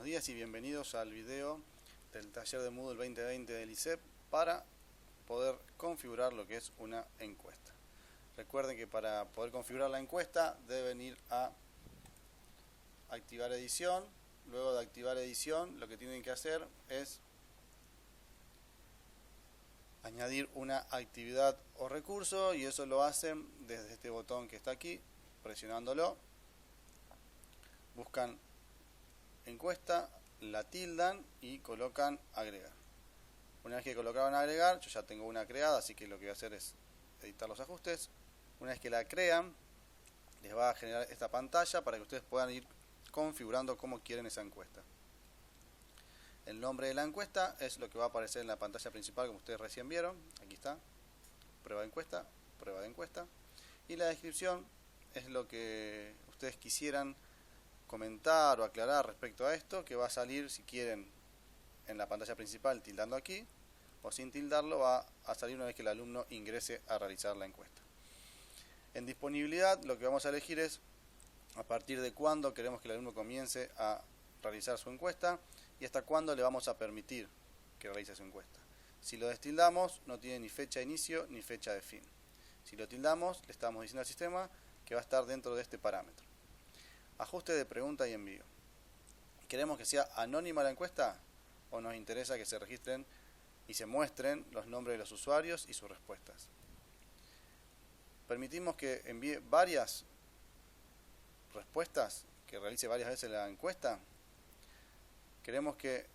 Buenos días y bienvenidos al video del taller de Moodle 2020 del ISEP para poder configurar lo que es una encuesta. Recuerden que para poder configurar la encuesta deben ir a activar edición. Luego de activar edición lo que tienen que hacer es añadir una actividad o recurso, y eso lo hacen desde este botón que está aquí. Presionándolo buscan encuesta, la tildan y colocan agregar. Una vez que colocaron agregar, yo ya tengo una creada, así que lo que voy a hacer es editar los ajustes. Una vez que la crean, les va a generar esta pantalla para que ustedes puedan ir configurando cómo quieren esa encuesta. El nombre de la encuesta es lo que va a aparecer en la pantalla principal, como ustedes recién vieron. Aquí está, prueba de encuesta, prueba de encuesta. Y la descripción es lo que ustedes quisieran comentar o aclarar respecto a esto, que va a salir, si quieren, en la pantalla principal tildando aquí, o sin tildarlo va a salir una vez que el alumno ingrese a realizar la encuesta. En disponibilidad lo que vamos a elegir es a partir de cuándo queremos que el alumno comience a realizar su encuesta y hasta cuándo le vamos a permitir que realice su encuesta. Si lo destildamos, no tiene ni fecha de inicio ni fecha de fin. Si lo tildamos, le estamos diciendo al sistema que va a estar dentro de este parámetro. Ajuste de pregunta y envío. ¿Queremos que sea anónima la encuesta o nos interesa que se registren y se muestren los nombres de los usuarios y sus respuestas? Permitimos que envíe varias respuestas, que realice varias veces la encuesta. Queremos que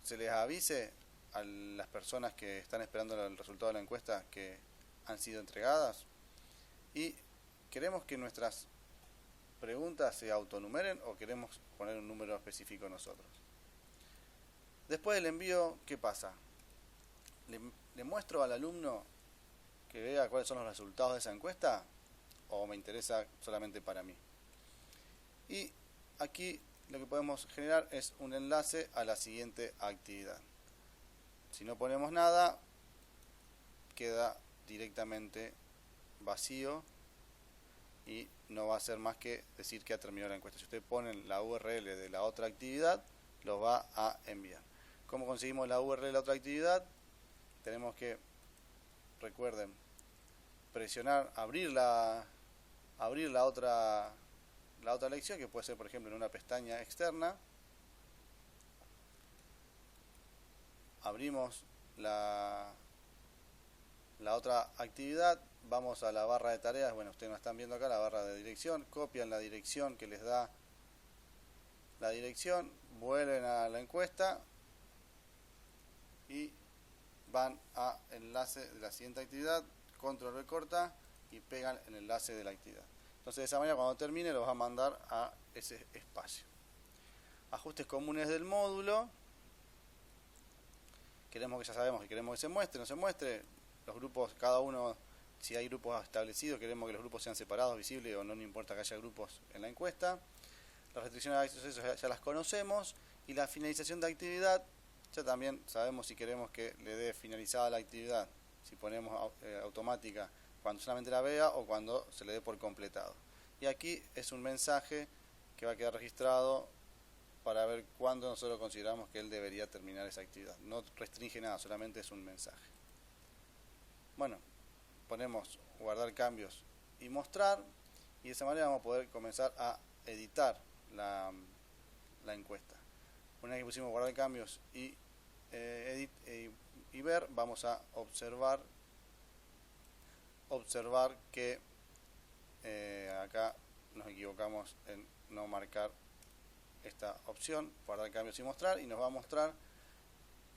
se les avise a las personas que están esperando el resultado de la encuesta que han sido entregadas. Y queremos que nuestras preguntas se autonumeren o queremos poner un número específico nosotros. Después del envío, ¿qué pasa? ¿Le muestro al alumno que vea cuáles son los resultados de esa encuesta o me interesa solamente para mí? Y aquí lo que podemos generar es un enlace a la siguiente actividad. Si no ponemos nada, queda directamente vacío y no va a hacer más que decir que ha terminado la encuesta. Si ustedes ponen la URL de la otra actividad, los va a enviar. ¿Cómo conseguimos la URL de la otra actividad? Tenemos que, recuerden, presionar, abrir la otra lección, que puede ser por ejemplo en una pestaña externa. Abrimos la otra actividad, vamos a la barra de tareas. Bueno, ustedes no están viendo acá la barra de dirección, copian la dirección que les da la dirección, vuelven a la encuesta y van a enlace de la siguiente actividad, control V corta y pegan el enlace de la actividad. Entonces de esa manera cuando termine los va a mandar a ese espacio. Ajustes comunes del módulo. Queremos que ya sabemos que queremos que se muestre, no se muestre. Los grupos, cada uno, si hay grupos establecidos, queremos que los grupos sean separados, visibles, o no importa que haya grupos en la encuesta. Las restricciones de acceso ya las conocemos. Y la finalización de actividad, ya también sabemos si queremos que le dé finalizada la actividad, si ponemos automática cuando solamente la vea o cuando se le dé por completado. Y aquí es un mensaje que va a quedar registrado para ver cuándo nosotros consideramos que él debería terminar esa actividad. No restringe nada, solamente es un mensaje. Bueno, ponemos guardar cambios y mostrar, y de esa manera vamos a poder comenzar a editar la encuesta. Una vez que pusimos guardar cambios y ver, vamos a observar que acá nos equivocamos en no marcar esta opción, guardar cambios y mostrar, y nos va a mostrar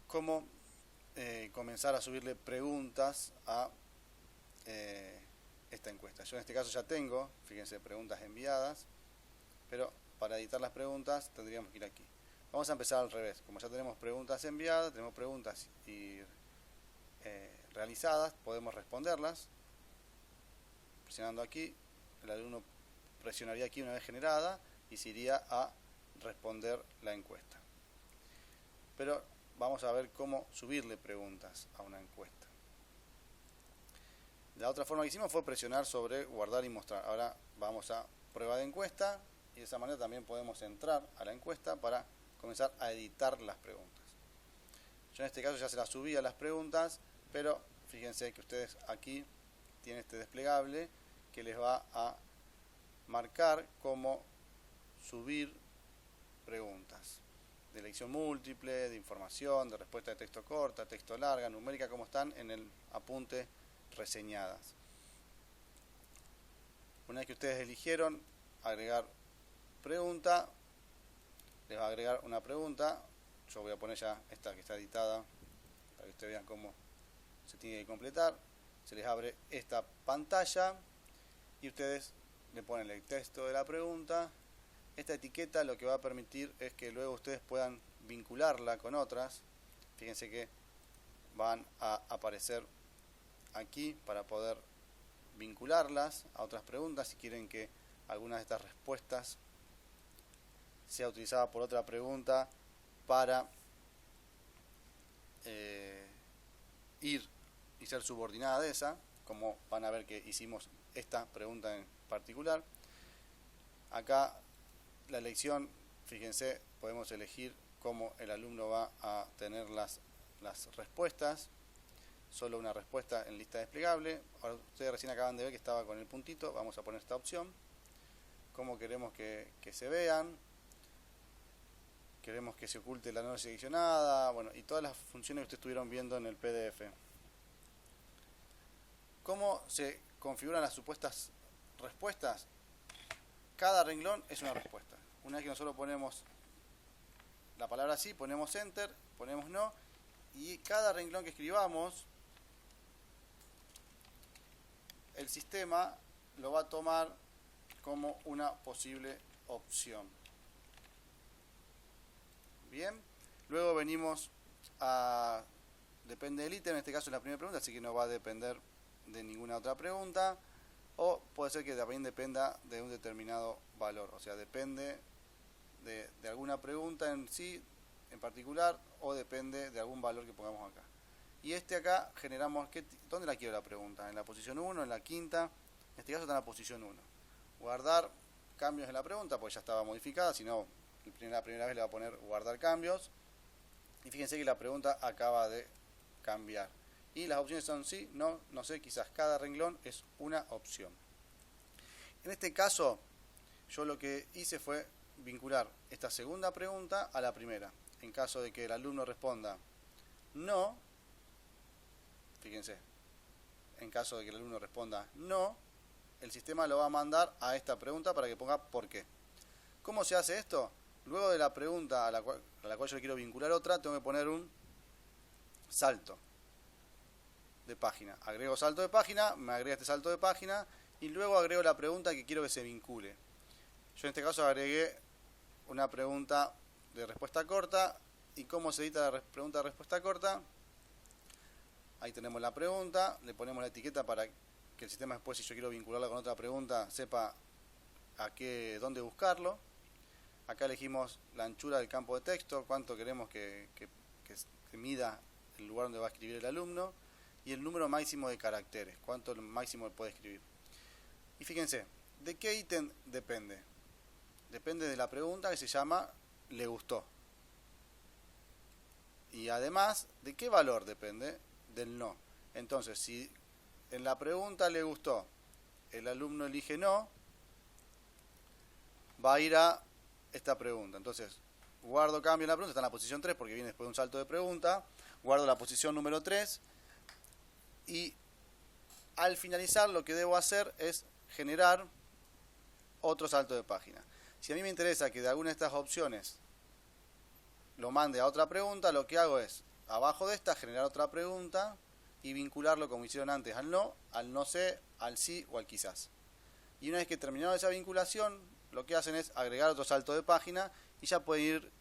cómo comenzar a subirle preguntas a esta encuesta. Yo en este caso ya tengo, fíjense, preguntas enviadas, pero para editar las preguntas tendríamos que ir aquí. Vamos a empezar al revés. Como ya tenemos preguntas enviadas, tenemos preguntas realizadas, podemos responderlas presionando aquí. El alumno presionaría aquí una vez generada y se iría a responder la encuesta. Pero vamos a ver cómo subirle preguntas a una encuesta. La otra forma que hicimos fue presionar sobre guardar y mostrar. Ahora vamos a prueba de encuesta y de esa manera también podemos entrar a la encuesta para comenzar comenzar a editar las preguntas. Yo en este caso ya se las subí a las preguntas, pero fíjense que ustedes aquí tienen este desplegable que les va a marcar cómo subir preguntas de elección múltiple, de información, de respuesta de texto corta, texto larga, numérica, como están en el apunte reseñadas. Una vez que ustedes eligieron agregar pregunta, les va a agregar una pregunta. Yo voy a poner ya esta que está editada para que ustedes vean cómo se tiene que completar. Se les abre esta pantalla y ustedes le ponen el texto de la pregunta. Esta etiqueta lo que va a permitir es que luego ustedes puedan vincularla con otras. Fíjense que van a aparecer aquí para poder vincularlas a otras preguntas si quieren que alguna de estas respuestas sea utilizada por otra pregunta para ir y ser subordinada de esa, como van a ver que hicimos esta pregunta en particular. Acá la elección, fíjense, podemos elegir cómo el alumno va a tener las respuestas. Solo una respuesta en lista desplegable. Ahora ustedes recién acaban de ver que estaba con el puntito. Vamos a poner esta opción. Cómo queremos que se vean. Queremos que se oculte la no seleccionada. Bueno, y todas las funciones que ustedes estuvieron viendo en el PDF. ¿Cómo se configuran las supuestas respuestas? Cada renglón es una respuesta. Una vez que nosotros ponemos la palabra sí, ponemos enter, ponemos no. Y cada renglón que escribamos, el sistema lo va a tomar como una posible opción. Bien, luego venimos a depende del ítem, en este caso es la primera pregunta, así que no va a depender de ninguna otra pregunta, o puede ser que también dependa de un determinado valor, o sea, depende de alguna pregunta en sí, en particular, o depende de algún valor que pongamos acá. Y acá generamos, ¿dónde la quiero la pregunta? ¿En la posición 1, en la quinta? En este caso está en la posición 1. Guardar cambios en la pregunta, pues ya estaba modificada, si no, la primera vez le va a poner guardar cambios. Y fíjense que la pregunta acaba de cambiar. Y las opciones son sí, no, no sé, quizás cada renglón es una opción. En este caso, yo lo que hice fue vincular esta segunda pregunta a la primera. En caso de que el alumno responda no, fíjense, en caso de que el alumno responda no, el sistema lo va a mandar a esta pregunta para que ponga por qué. ¿Cómo se hace esto? Luego de la pregunta a la cual yo le quiero vincular otra, tengo que poner un salto de página. Agrego salto de página, me agrega este salto de página y luego agrego la pregunta que quiero que se vincule. Yo en este caso agregué una pregunta de respuesta corta. ¿Y cómo se edita la pregunta de respuesta corta? Ahí tenemos la pregunta, le ponemos la etiqueta para que el sistema después, si yo quiero vincularla con otra pregunta, sepa dónde buscarlo. Acá elegimos la anchura del campo de texto, cuánto queremos que mida el lugar donde va a escribir el alumno, y el número máximo de caracteres, cuánto máximo puede escribir. Y fíjense, ¿de qué ítem depende? Depende de la pregunta que se llama ¿le gustó? Y además, ¿de qué valor depende? Del no. Entonces, si en la pregunta ¿le gustó? El alumno elige no, va a ir a esta pregunta. Entonces, guardo cambio en la pregunta, está en la posición 3 porque viene después de un salto de pregunta, guardo la posición número 3 y al finalizar lo que debo hacer es generar otro salto de página. Si a mí me interesa que de alguna de estas opciones lo mande a otra pregunta, lo que hago es, abajo de esta, generar otra pregunta y vincularlo como hicieron antes al no sé, al sí o al quizás. Y una vez que terminaron esa vinculación, lo que hacen es agregar otro salto de página y ya pueden ir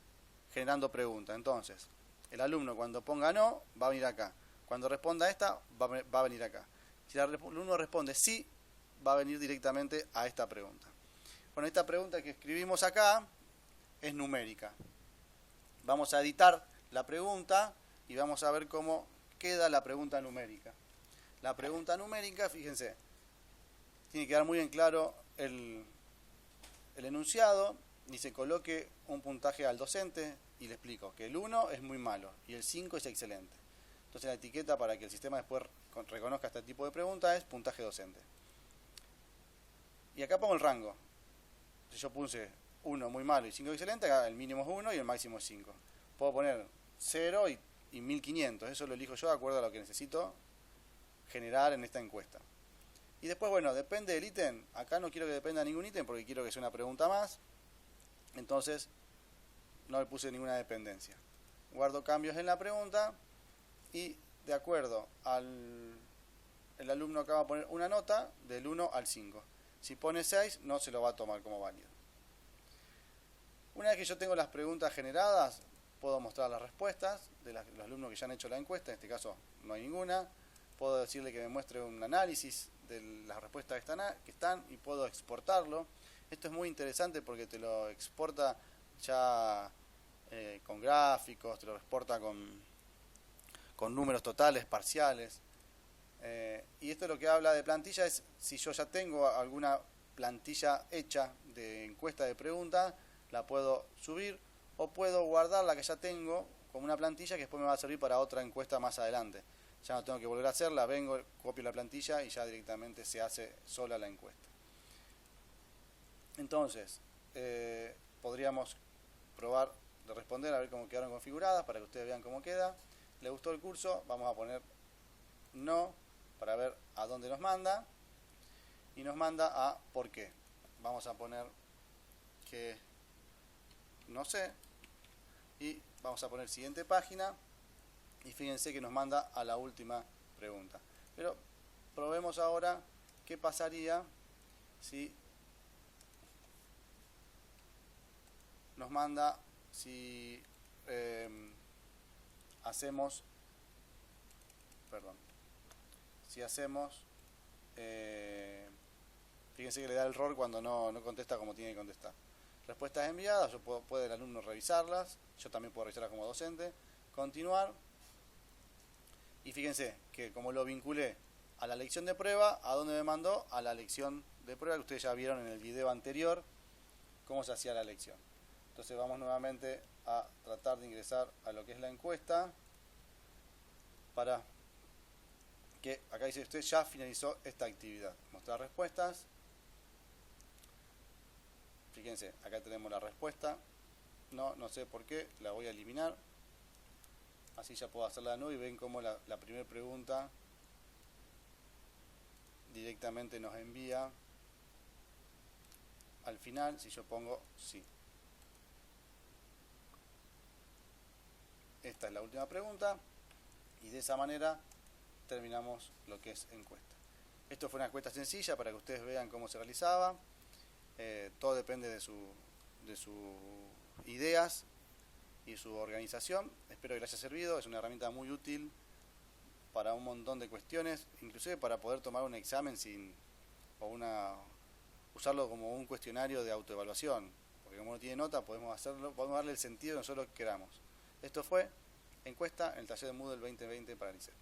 generando preguntas. Entonces, el alumno cuando ponga no, va a venir acá. Cuando responda esta, va a venir acá. Si el alumno responde sí, va a venir directamente a esta pregunta. Bueno, esta pregunta que escribimos acá es numérica. Vamos a editar la pregunta y vamos a ver cómo queda la pregunta numérica. La pregunta numérica, fíjense, tiene que quedar muy en claro el enunciado. dice coloque un puntaje al docente y le explico que el 1 es muy malo y el 5 es excelente. Entonces la etiqueta para que el sistema después reconozca este tipo de pregunta es puntaje docente. Y acá pongo el rango. Si yo puse 1 muy malo y 5 excelente, acá el mínimo es 1 y el máximo es 5. Puedo poner 0 y 1500. Eso lo elijo yo de acuerdo a lo que necesito generar en esta encuesta. Y después, bueno, depende del ítem. Acá no quiero que dependa de ningún ítem porque quiero que sea una pregunta más. Entonces, no le puse ninguna dependencia. Guardo cambios en la pregunta y de acuerdo el alumno acá va a poner una nota del 1 al 5. Si pone 6, no se lo va a tomar como válido. Una vez que yo tengo las preguntas generadas, puedo mostrar las respuestas de los alumnos que ya han hecho la encuesta. En este caso no hay ninguna. Puedo decirle que me muestre un análisis de las respuestas que están y puedo exportarlo. Esto es muy interesante porque te lo exporta ya con gráficos, te lo exporta con números totales, parciales. Y esto lo que habla de plantilla es si yo ya tengo alguna plantilla hecha de encuesta de preguntas, la puedo subir o puedo guardar la que ya tengo como una plantilla que después me va a servir para otra encuesta más adelante. Ya no tengo que volver a hacerla, vengo, copio la plantilla y ya directamente se hace sola la encuesta. Entonces, podríamos probar de responder a ver cómo quedaron configuradas para que ustedes vean cómo queda. ¿Le gustó el curso? Vamos a poner no para ver a dónde nos manda y nos manda a por qué. Vamos a poner que no sé y vamos a poner siguiente página y fíjense que nos manda a la última pregunta. Pero probemos ahora qué pasaría si nos manda, si hacemos, fíjense que le da el error cuando no contesta como tiene que contestar. Respuestas enviadas, puede el alumno revisarlas, yo también puedo revisarlas como docente, continuar, y fíjense que como lo vinculé a la lección de prueba, ¿a dónde me mandó? A la lección de prueba que ustedes ya vieron en el video anterior cómo se hacía la lección. Entonces vamos nuevamente a tratar de ingresar a lo que es la encuesta para que acá dice usted ya finalizó esta actividad. Mostrar respuestas. Fíjense, acá tenemos la respuesta. No sé por qué, la voy a eliminar. Así ya puedo hacerla de nuevo y ven cómo la primera pregunta directamente nos envía al final si yo pongo sí. Esta es la última pregunta y de esa manera terminamos lo que es encuesta. Esto fue una encuesta sencilla para que ustedes vean cómo se realizaba. Todo depende de sus ideas y su organización. Espero que les haya servido. Es una herramienta muy útil para un montón de cuestiones, inclusive para poder tomar un examen usarlo como un cuestionario de autoevaluación, porque como no tiene nota podemos darle el sentido que nosotros queramos. Esto fue encuesta en el taller de Moodle 2020 para el ICEP.